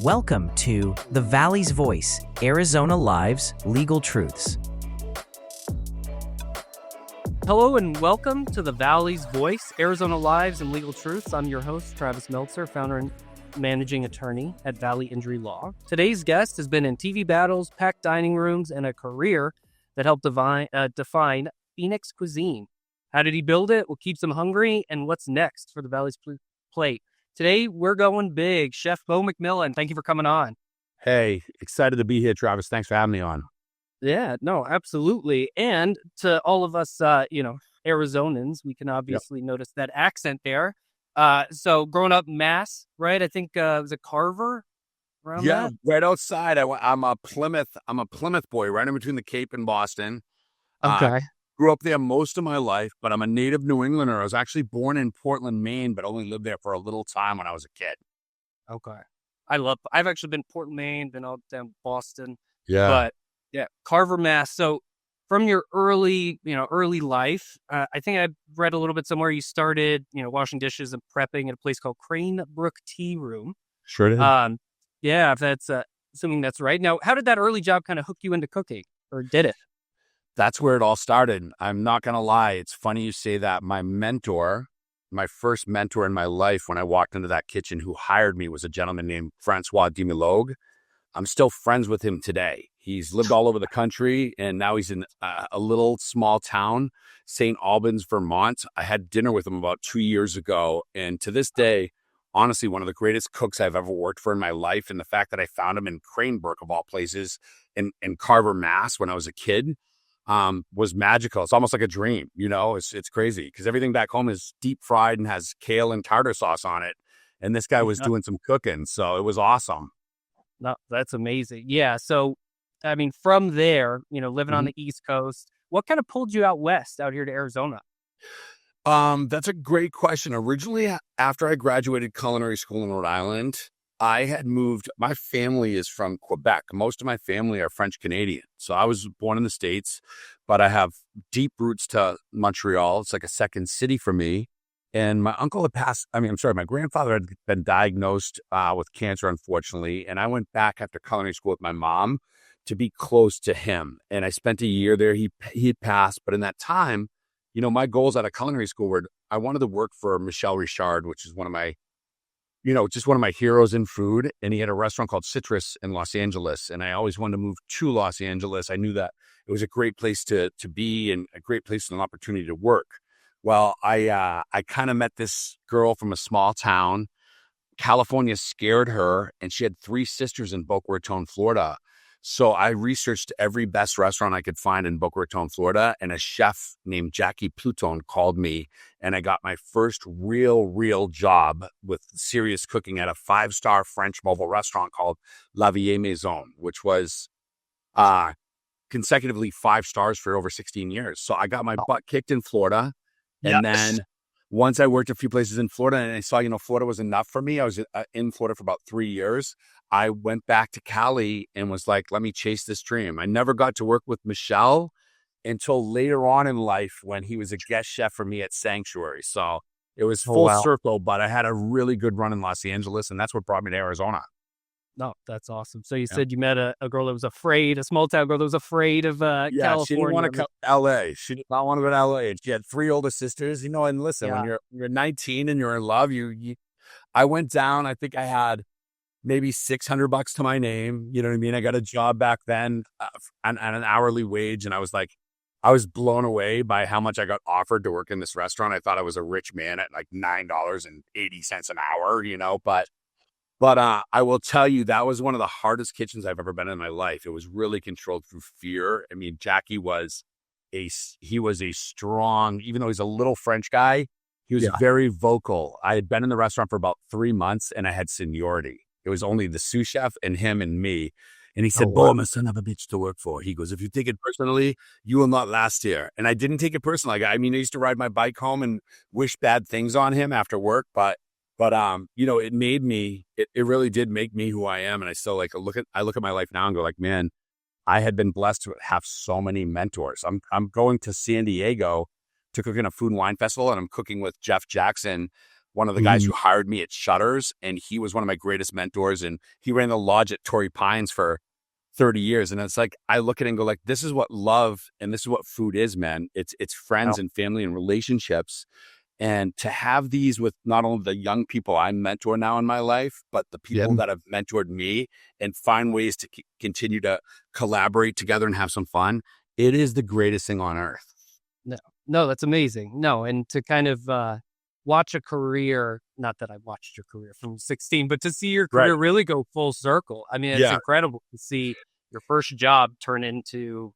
Welcome to The Valley's Voice, Arizona Live's Legal Truths. Hello and welcome to The Valley's Voice, Arizona Lives and Legal Truths. I'm your host, Travis Meltzer, founder and managing attorney at Valley Injury Law. Today's guest has been in TV battles, packed dining rooms, and a career that helped define Phoenix cuisine. How did he build it? What keeps him hungry? And what's next for the Valley's plate? Today, we're going big. Chef Beau MacMillan, thank you for coming on. Hey, excited to be here, Travis. Thanks for having me on. Yeah, no, absolutely. And to all of us, Arizonans, we can obviously notice that accent there. So growing up in Mass, right? I think it was a Carver around that? Right outside. I'm a Plymouth boy, right in between the Cape and Boston. Okay. Grew up there most of my life, but I'm a native New Englander. I was actually born in Portland, Maine, but only lived there for a little time when I was a kid. Okay. I've actually been Portland, Maine, been out down Boston. Yeah. But yeah, Carver, Mass. So from your early life, I think I read a little bit somewhere you started, washing dishes and prepping at a place called Crane Brook Tea Room. Sure did. Yeah, if that's, assuming that's right. Now, how did that early job kind of hook you into cooking, or did it? That's where it all started. I'm not going to lie. It's funny you say that. My first mentor in my life when I walked into that kitchen who hired me was a gentleman named Francois Demilogue. I'm still friends with him today. He's lived all over the country, and now he's in a little small town, St. Albans, Vermont. I had dinner with him about 2 years ago, and to this day, honestly, one of the greatest cooks I've ever worked for in my life, and the fact that I found him in Crane Brook, of all places, in Carver, Mass, when I was a kid, was magical. It's almost like a dream, it's crazy because everything back home is deep fried and has kale and tartar sauce on it. And this guy was doing some cooking. So it was awesome. No, that's amazing. Yeah. So, I mean, from there, living on the East Coast, what kind of pulled you out west, out here to Arizona? That's a great question. Originally, after I graduated culinary school in Rhode Island, I had moved. My family is from Quebec. Most of my family are French Canadian. So I was born in the States, but I have deep roots to Montreal. It's like a second city for me. And my uncle had my grandfather had been diagnosed with cancer, unfortunately. And I went back after culinary school with my mom to be close to him. And I spent a year there. He had passed. But in that time, my goals out of culinary school were I wanted to work for Michel Richard, which is one of my heroes in food. And he had a restaurant called Citrus in Los Angeles. And I always wanted to move to Los Angeles. I knew that it was a great place to be and a great place and an opportunity to work. Well, I kind of met this girl from a small town. California scared her, and she had 3 sisters in Boca Raton, Florida. So I researched every best restaurant I could find in Boca Raton, Florida, and a chef named Jackie Pluton called me, and I got my first real job with serious cooking at a 5-star French mobile restaurant called La Vieille Maison, which was consecutively 5 stars for over 16 years. So I got my butt kicked in Florida. And then once I worked a few places in Florida and I saw, Florida was enough for me. I was in Florida for about 3 years. I went back to Cali and was like, let me chase this dream. I never got to work with Michel until later on in life when he was a guest chef for me at Sanctuary. So it was full circle, but I had a really good run in Los Angeles, and that's what brought me to Arizona. No, that's awesome. So you said you met a girl that was afraid, a small town girl that was afraid of California. She didn't want to come to L.A. She did not want to go to L.A. And she had 3 older sisters, and listen, when you're 19 and you're in love, I went down, I think I had maybe $600 to my name. You know what I mean? I got a job back then at an hourly wage. And I was blown away by how much I got offered to work in this restaurant. I thought I was a rich man at like $9.80 an hour, But I will tell you, that was one of the hardest kitchens I've ever been in my life. It was really controlled through fear. I mean, Jackie was a strong, even though he's a little French guy, he was very vocal. I had been in the restaurant for about 3 months and I had seniority. It was only the sous chef and him and me. And he said, Beau, I'm a son of a bitch to work for. He goes, if you take it personally, you will not last here. And I didn't take it personally. I used to ride my bike home and wish bad things on him after work, But it made me, it really did make me who I am. And I still I look at my life now and go like, man, I had been blessed to have so many mentors. I'm going to San Diego to cook in a food and wine festival, and I'm cooking with Jeff Jackson one of the guys who hired me at Shutters, and he was one of my greatest mentors, and he ran the lodge at Torrey Pines for 30 years. And it's like, I look at it and go like, this is what love and this is what food is, man. It's friends and family and relationships. And to have these with not only the young people I mentor now in my life, but the people that have mentored me, and find ways to continue to collaborate together and have some fun. It is the greatest thing on earth. No, that's amazing. No, and to kind of watch a career, not that I watched your career from 16, but to see your career really go full circle. I mean, it's incredible to see your first job turn into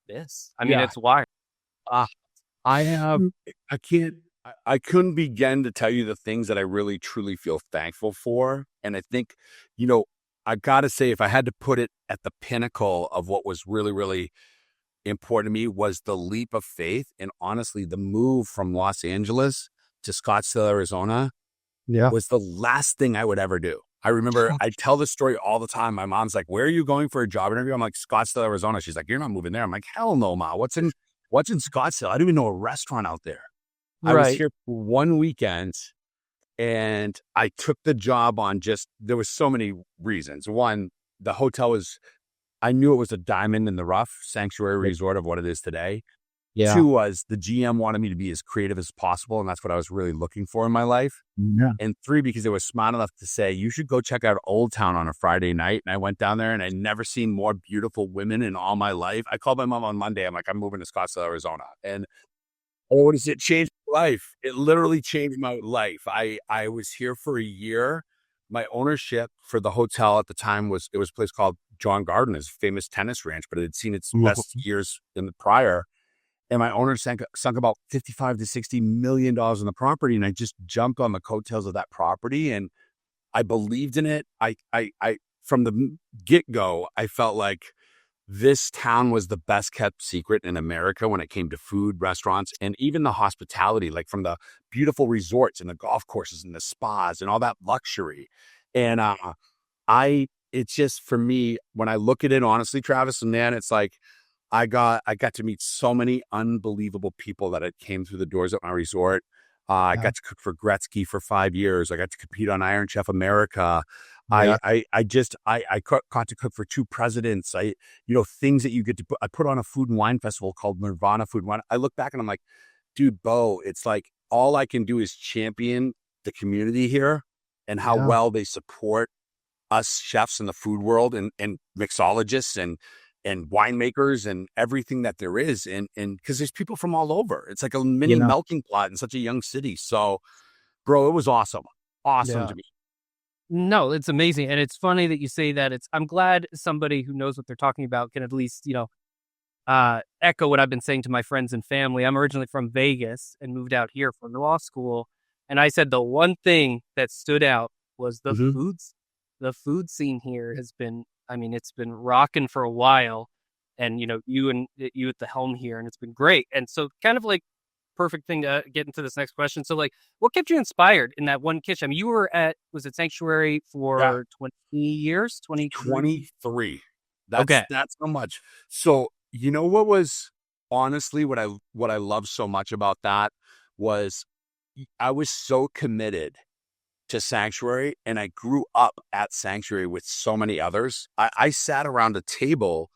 this. I mean, it's wild. I couldn't begin to tell you the things that I really, truly feel thankful for. And I think, I got to say, if I had to put it at the pinnacle of what was really, really important to me, was the leap of faith. And honestly, the move from Los Angeles to Scottsdale, Arizona was the last thing I would ever do. I remember I tell this story all the time. My mom's like, where are you going for a job interview? I'm like, Scottsdale, Arizona. She's like, you're not moving there. I'm like, hell no, Ma. What's in Scottsdale? I don't even know a restaurant out there. I was here for one weekend, and I took the job on there was so many reasons. One, the hotel I knew it was a diamond in the rough sanctuary resort of what it is today. Yeah. Two was the GM wanted me to be as creative as possible, and that's what I was really looking for in my life. Yeah. And three, because they were smart enough to say, you should go check out Old Town on a Friday night. And I went down there, and I'd never seen more beautiful women in all my life. I called my mom on Monday. I'm like, I'm moving to Scottsdale, Arizona. And what does it change my life? It literally changed my life. I was here for a year. My ownership for the hotel at the time was a place called John Gardiner's famous tennis ranch, but it had seen its best years in the prior. And my owner sunk about $55 to $60 million in the property. And I just jumped on the coattails of that property, and I believed in it. I from the get-go, I felt like this town was the best kept secret in America when it came to food, restaurants, and even the hospitality, like from the beautiful resorts and the golf courses and the spas and all that luxury. And it's just, for me, when I look at it, honestly, Travis, and man, it's like, I got to meet so many unbelievable people that had came through the doors at my resort. I got to cook for Gretzky for 5 years. I got to compete on Iron Chef America. I got to cook for 2 presidents. Things that you get to put. I put on a food and wine festival called Nirvana Food and Wine. I look back and I'm like, dude, Beau, it's like all I can do is champion the community here and how well they support us chefs in the food world and mixologists and winemakers and everything that there is. And because there's people from all over. It's like a mini melting pot in such a young city. So, bro, it was awesome. Awesome to me. No, it's amazing. And it's funny that you say that. I'm glad somebody who knows what they're talking about can at least, echo what I've been saying to my friends and family. I'm originally from Vegas and moved out here for law school. And I said the one thing that stood out was the foods. The food scene here has been, it's been rocking for a while. And, you at the helm here, and it's been great. And so kind of like perfect thing to get into this next question. So like, what kept you inspired in that one kitchen? You were was it Sanctuary for 20 years? 23. That's so much. So, what was honestly what I love so much about that was I was so committed to Sanctuary, and I grew up at Sanctuary with so many others. I sat around a table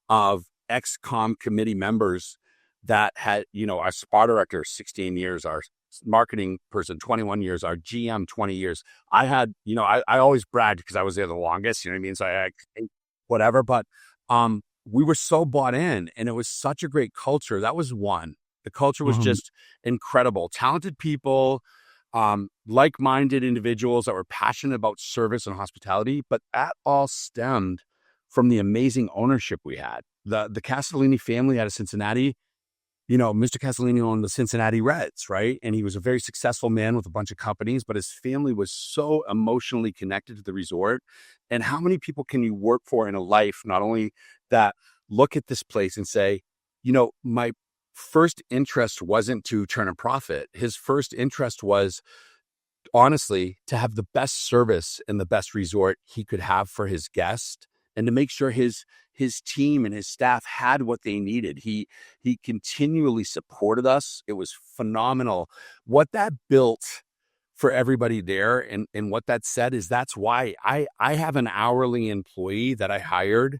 of ex-com committee members that had, our spa director, 16 years, our marketing person, 21 years, our GM, 20 years. I had, I always bragged because I was there the longest, you know what I mean? So I whatever, but we were so bought in, and it was such a great culture. That was one. The culture was just incredible. Talented people, like-minded individuals that were passionate about service and hospitality, but that all stemmed from the amazing ownership we had. The Castellini family out of Cincinnati, Mr. Castellini owned the Cincinnati Reds, right? And he was a very successful man with a bunch of companies, but his family was so emotionally connected to the resort. And how many people can you work for in a life, not only that look at this place and say, my first interest wasn't to turn a profit. His first interest was, honestly, to have the best service and the best resort he could have for his guest, and to make sure his team and his staff had what they needed. He continually supported us. It was phenomenal. What that built for everybody there. And what that said is that's why I have an hourly employee that I hired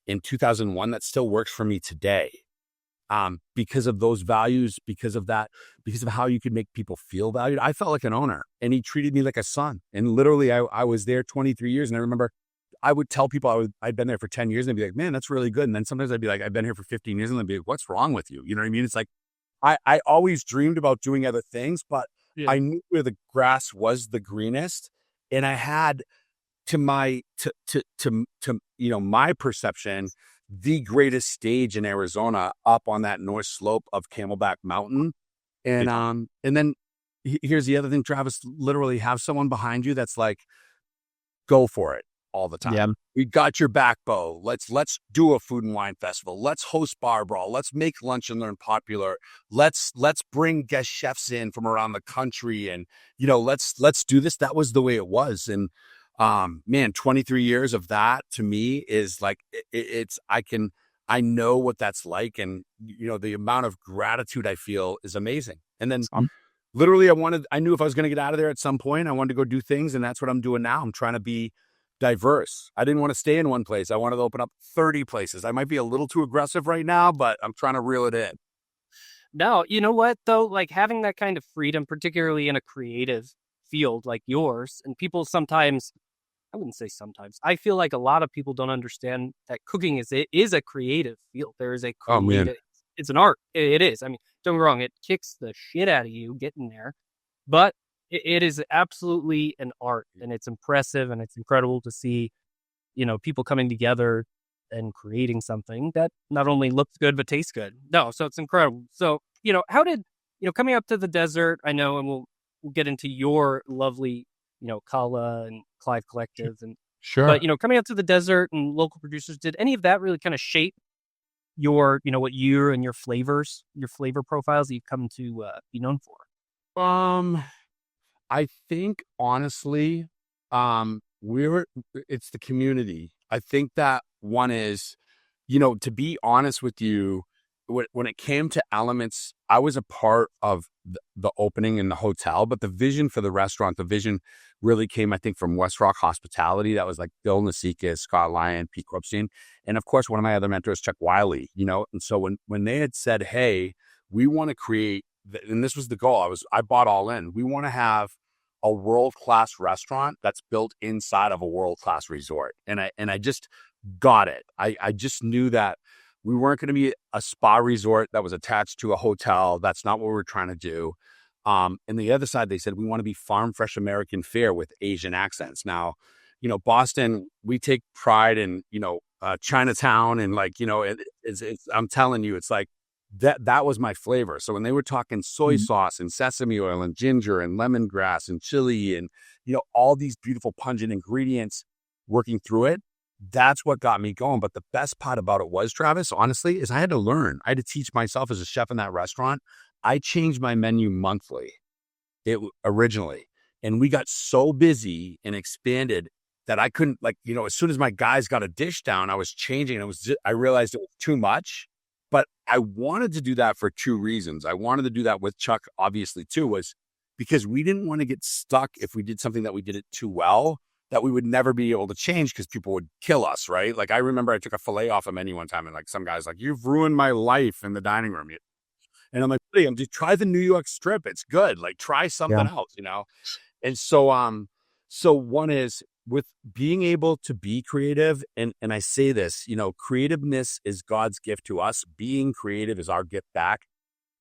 in 2001 that still works for me today. Because of those values, because of how you could make people feel valued. I felt like an owner, and he treated me like a son. And literally, I was there 23 years. And I remember I would tell people I'd been there for 10 years, and they'd be like, man, that's really good. And then sometimes I'd be like, I've been here for 15 years. And they'd be like, what's wrong with you? You know what I mean? It's like, I always dreamed about doing other things, but I knew where the grass was the greenest. And I had, to my perception, the greatest stage in Arizona up on that north slope of Camelback Mountain. And then here's the other thing, Travis, literally have someone behind you that's like, go for it all the time. Yeah. We got your back, Beau. Let's do a food and wine festival. Let's host Bar Brawl. Let's make Lunch and Learn popular. Let's bring guest chefs in from around the country. And, let's do this. That was the way it was. And, man, 23 years of that to me is like, I know what that's like. And, the amount of gratitude I feel is amazing. And then literally I knew if I was going to get out of there at some point, I wanted to go do things. And that's what I'm doing now. I'm trying to be diverse. I didn't want to stay in one place. I wanted to open up 30 places. I might be a little too aggressive right now, but I'm trying to reel it in. No, you know what though? Like having that kind of freedom, particularly in a creative field like yours, and people sometimes, I wouldn't say sometimes, I feel like a lot of people don't understand that cooking is a creative field. There is a creative, it's an art. It is. I mean, don't get me wrong, it kicks the shit out of you getting there, but it is absolutely an art, and it's impressive, and it's incredible to see, people coming together and creating something that not only looks good, but tastes good. No, so it's incredible. So, how did, coming up to the desert, I know, and we'll get into your lovely, Kala and Clive Collective, and sure. But, coming out to the desert and local producers, did any of that really kind of shape your, what you and your flavor profiles that you've come to be known for? I think honestly, it's the community. I think that one is, to be honest with you, when it came to elements, I was a part of the opening in the hotel, but the vision for the restaurant, the vision really came, I think, from West Rock Hospitality. That was like Bill Nasikas, Scott Lyon, Pete Kropstein. And of course, one of my other mentors, Chuck Wiley, and so when they had said, hey, we want to create, and this was the goal, I bought all in. We want to have a world-class restaurant that's built inside of a world-class resort. And I just got it. I just knew that we weren't going to be a spa resort that was attached to a hotel. That's not what we were trying to do. And the other side, they said, we want to be farm fresh American fare with Asian accents. Now, Boston, we take pride in, Chinatown, and I'm telling you, it's like, that was my flavor. So when they were talking soy sauce and sesame oil and ginger and lemongrass and chili and, all these beautiful pungent ingredients working through it, that's what got me going. But the best part about it was, Travis, honestly, is I had to learn. I had to teach myself as a chef in that restaurant. I changed my menu monthly originally. And we got so busy and expanded that I couldn't, as soon as my guys got a dish down, I was changing. And I realized it was too much. But I wanted to do that for two reasons. I wanted to do that with Chuck, obviously, too, was because we didn't want to get stuck if we did something that we did it too well, that we would never be able to change because people would kill us, right? Like, I remember I took a filet off a menu one time, and some guy's like, you've ruined my life in the dining room. And I'm like, buddy, just try the New York strip. It's good. Like, try something else, And so one is, with being able to be creative, and I say this, creativeness is God's gift to us. Being creative is our gift back.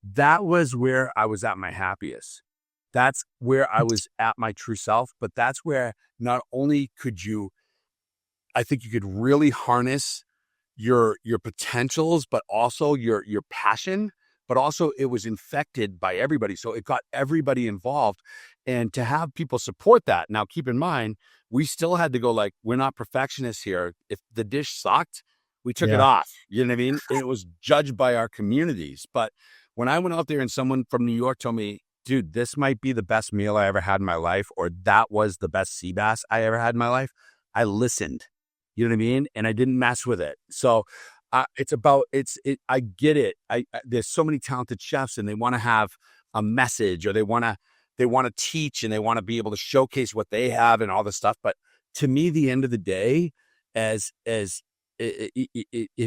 That was where I was at my happiest. That's where I was at my true self. But that's where not only I think you could really harness your potentials, but also your passion. But also it was infected by everybody. So it got everybody involved. And to have people support that. Now, keep in mind, we still had to go, we're not perfectionists here. If the dish sucked, we took it off. You know what I mean? And it was judged by our communities. But when I went out there and someone from New York told me, dude, this might be the best meal I ever had in my life, or that was the best sea bass I ever had in my life, I listened. You know what I mean? And I didn't mess with it. So I get it. There's so many talented chefs, and they want to have a message, or they want to they want to teach and they want to be able to showcase what they have and all this stuff. But to me, the end of the day, if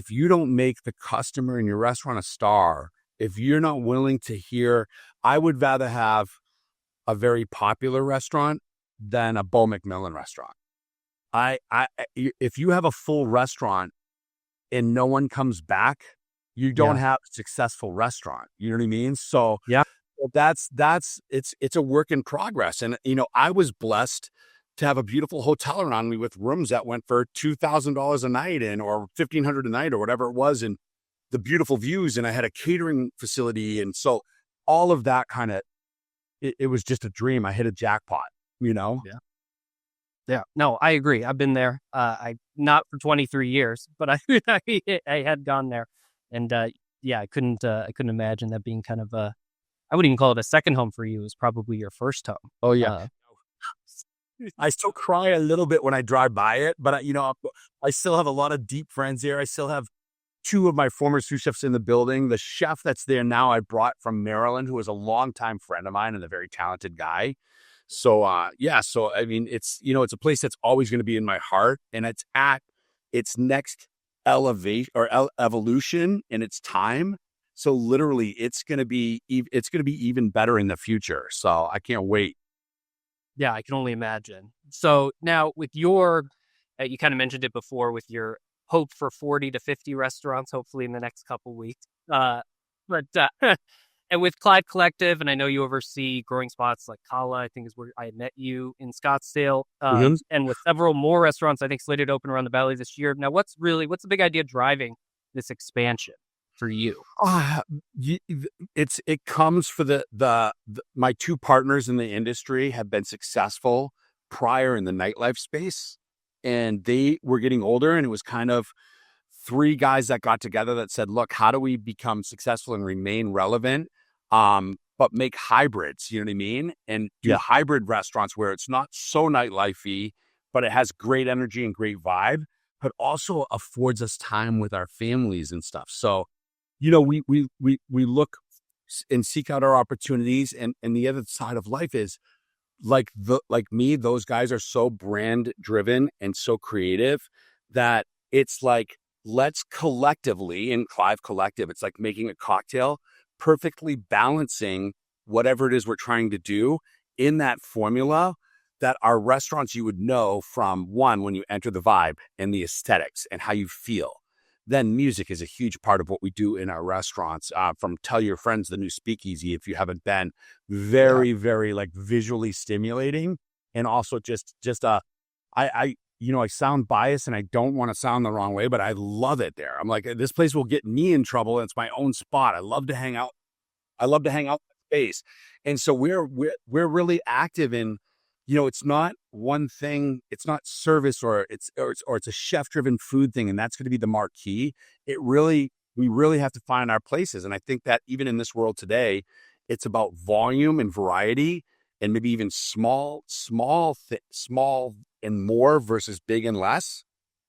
you don't make the customer in your restaurant a star, if you're not willing to hear, I would rather have a very popular restaurant than a Beau MacMillan restaurant. If you have a full restaurant and no one comes back, you don't have a successful restaurant. You know what I mean? So Yeah. it's a work in progress. And, I was blessed to have a beautiful hotel around me with rooms that went for $2,000 a night or $1,500 a night or whatever it was. And the beautiful views. And I had a catering facility. And so all of that kind of, it was just a dream. I hit a jackpot, Yeah. Yeah. No, I agree. I've been there. I not for 23 years, but I had gone there. And I couldn't imagine that being kind of I wouldn't even call it a second home for you. It was probably your first home. Oh, yeah. I still cry a little bit when I drive by it, but I still have a lot of deep friends there. I still have two of my former sous chefs in the building. The chef that's there now, I brought from Maryland, who was a longtime friend of mine and a very talented guy. So, so I mean, it's a place that's always going to be in my heart, and it's at its next evolution in its time. So literally it's going to be even better in the future. So I can't wait. Yeah, I can only imagine. So now with your, you kind of mentioned it before with your hope for 40 to 50 restaurants, hopefully in the next couple weeks. And with Clive Collective, and I know you oversee growing spots like Kala, I think is where I met you in Scottsdale, and with several more restaurants, I think slated to open around the Valley this year. Now, what's the big idea driving this expansion for you? It comes for the my two partners in the industry have been successful prior in the nightlife space, and they were getting older, and it was kind of three guys that got together that said, look, how do we become successful and remain relevant, but make hybrids, you know what I mean? And do hybrid restaurants where it's not so nightlife-y, but it has great energy and great vibe, but also affords us time with our families and stuff. So, we look and seek out our opportunities. And the other side of life is like me, those guys are so brand driven and so creative that it's like, let's collectively, in Clive Collective, it's like making a cocktail, perfectly balancing whatever it is we're trying to do in that formula that our restaurants, you would know from one, when you enter the vibe and the aesthetics and how you feel. Then music is a huge part of what we do in our restaurants, from Tell Your Friends, the new speakeasy, if you haven't been, very, very like visually stimulating. And also I sound biased and I don't want to sound the wrong way, but I love it there. I'm like, this place will get me in trouble. And it's my own spot. I love to hang out. In that space. And so we're really active in, it's not one thing. It's not service or it's a chef driven food thing. And that's going to be the marquee. We really have to find our places. And I think that even in this world today, it's about volume and variety and maybe even small and more versus big and less.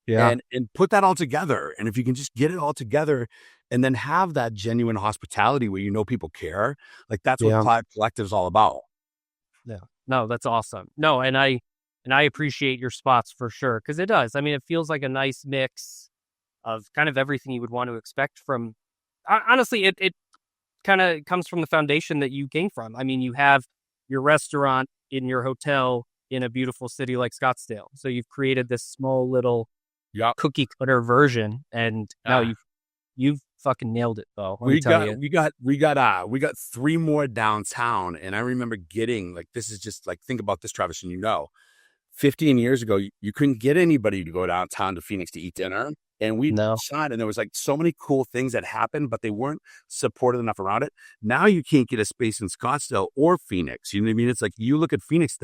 Yeah. And put that all together. And if you can just get it all together and then have that genuine hospitality where people care, like that's what Clive Collective is all about. Yeah. No, that's awesome. No, and I appreciate your spots for sure, because it does. I mean, it feels like a nice mix of kind of everything you would want to expect from. Honestly, it kind of comes from the foundation that you came from. I mean, you have your restaurant in your hotel in a beautiful city like Scottsdale, so you've created this small little cookie cutter version, and now you've fucking nailed it, though. We got three more downtown, and I remember getting this is just think about this, Travis, and 15 years ago, you couldn't get anybody to go downtown to Phoenix to eat dinner. And we shot, and there was so many cool things that happened, but they weren't supported enough around it. Now you can't get a space in Scottsdale or Phoenix. You know what I mean? It's like you look at Phoenix.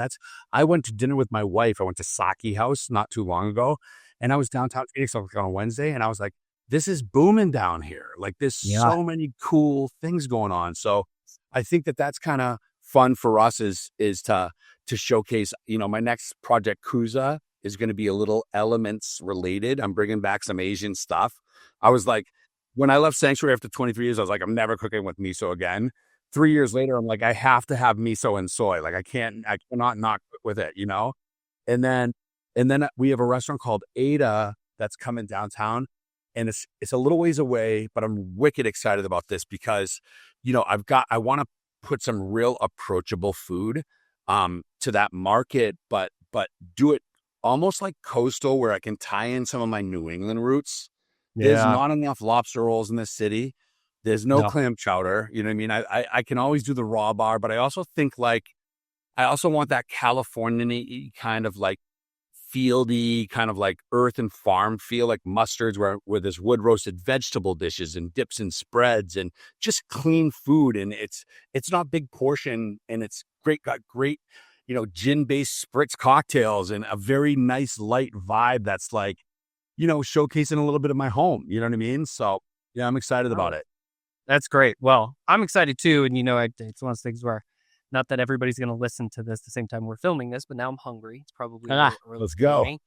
I went to dinner with my wife. I went to Saki House not too long ago, and I was downtown Phoenix on a Wednesday, and I was like, this is booming down here. There's so many cool things going on. So I think that's kind of fun for us is to showcase, my next project, Kuza, is going to be a little elements related. I'm bringing back some Asian stuff. I was like, when I left Sanctuary after 23 years, I was like, I'm never cooking with miso again. 3 years later, I'm like, I have to have miso and soy. Like I cannot not cook with it, you know? And then we have a restaurant called Ada that's coming downtown, and it's a little ways away, but I'm wicked excited about this because, you know, I want to put some real approachable food to that market, but do it almost like coastal where I can tie in some of my New England roots. There's not enough lobster rolls in this city. There's no clam chowder. You know what I mean? I can always do the raw bar, but I also think like, I also want that California kind of like fieldy, kind of like earth and farm feel, like mustards where there's wood roasted vegetable dishes and dips and spreads and just clean food. And it's not big portion, and it's got great, you know, gin-based spritz cocktails and a very nice light vibe that's like, you know, showcasing a little bit of my home. You know what I mean? So yeah, I'm excited about it. That's great. Well, I'm excited too. And, you know, it's one of those things where not that everybody's going to listen to this the same time we're filming this, but now I'm hungry. It's probably a little early. Let's go.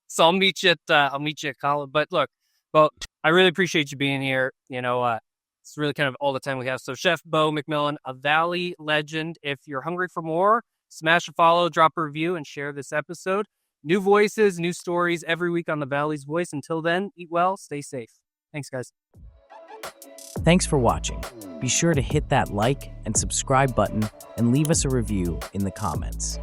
So I'll meet you at college. But look, well, I really appreciate you being here. You know, it's really kind of all the time we have. So Chef Beau MacMillan, a Valley legend. If you're hungry for more, smash a follow, drop a review, and share this episode. New voices, new stories every week on the Valley's Voice. Until then, eat well, stay safe. Thanks, guys. Thanks for watching. Be sure to hit that like and subscribe button and leave us a review in the comments.